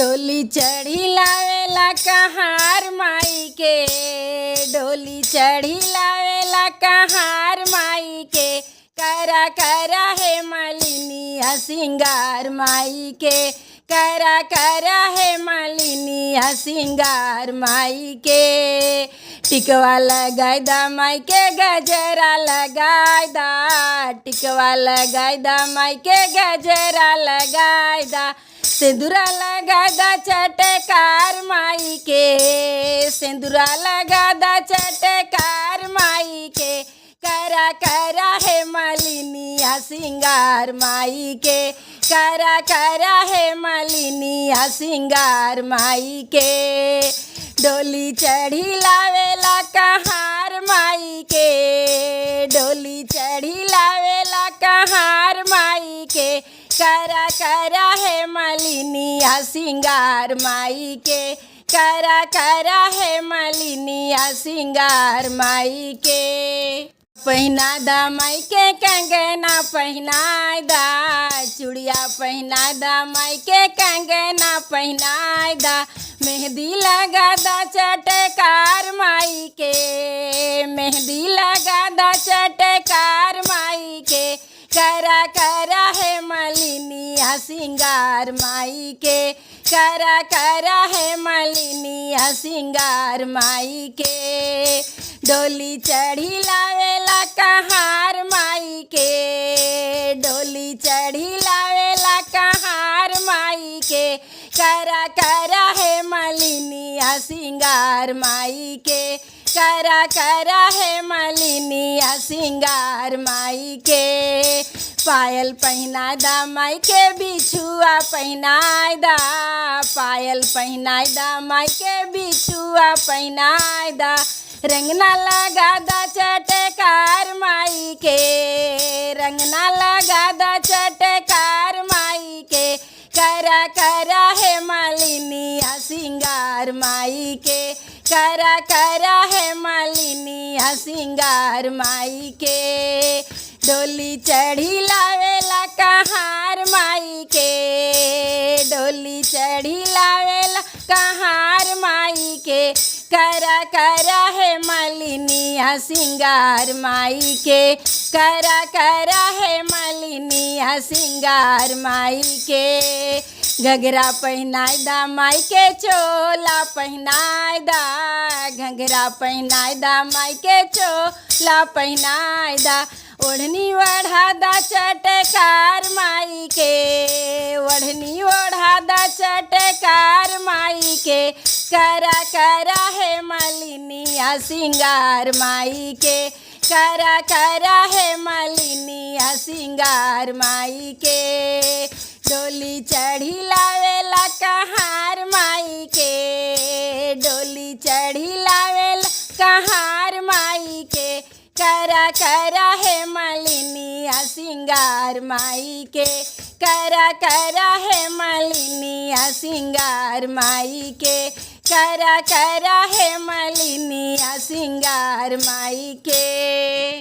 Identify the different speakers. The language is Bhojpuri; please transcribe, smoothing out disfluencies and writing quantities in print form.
Speaker 1: डोली चढ़ी लावेला कहार माई के, डोली चढ़ी लावेला कहार माई के। करा करा है मालिनिया सिंगार माई के, करा करा है मालिनिया सिंगार माई के। टिकवा लगाई दा माई के गजरा लगाई दा, टिकवा लगाई दा माई के गजरा लगाई दा। सिंदूरा लगा दा चटकार माई के, सिंदूरा लगा दा चटकार माई के। करा करा है मालिनिया सिंगार माई के, करा करा है मालिनिया सिंगार माई के। डोली चढ़ी लावेला कहार माई के, डोली चढ़ी लावेला कहार माई के। करा करा है मालिनिया सिंगार माई के, करा करा है मालिनिया सिंगार माई के। पहिना दा माई के कंगना पहिनाय दा, चूड़िया पहिना दा माई के कंगना पहिनाय दा। मेहंदी लगा दा चटकार माई के, मेहंदी लगा दा चटकार माई के। करा करा है मालिनिया सिंगार माई के, करा करा है मालिनिया सिंगार माई के। डोली चढ़ी लावेला कहार माई के, डोली चढ़ी लावेला कहार माई के। करा करा है मालिनिया सिंगार माई के, करा करा है मालिनिया सिंगार माई के। पायल पहिना दा माई के बिछुआ पहिनाय दा, पायल पहिनाय दा माई के बिछुआ पहिनाय दा। रंगना लगा दा चटकार माई के, रंगना लगा दा चटकार माई के। करा करा है मालिनिया सिंगार माई के, करा करा है मालिनिया सिंगार माई के। डोली चढ़ी लावेला कहार माई के, डोली चढ़ी लावेला कहार माई के। करा करा है मालिनिया सिंगार माई के, करा करा है मालिनिया सिंगार माई के। घघरा पहिनाय दा माई के चोला पहिनाय दा, घघरा पहिनाय दा माई के चोला पहिनाय दा। ओढ़नी ओढ़ा दा चटकार माई के, ओढ़नी ओढ़ा दा चटकार माई के। करा करा है मालिनिया सिंगार माई के, करा करा है मालिनिया सिंगार माई के। डोली चढ़ी लावेला कहार माई के, डोली चढ़ी लावेला कहार माई के। करा करा है मालिनिया सिंगार माई के, करा करा है मालिनिया सिंगार माई के। करा करा है मालिनिया सिंगार माई के।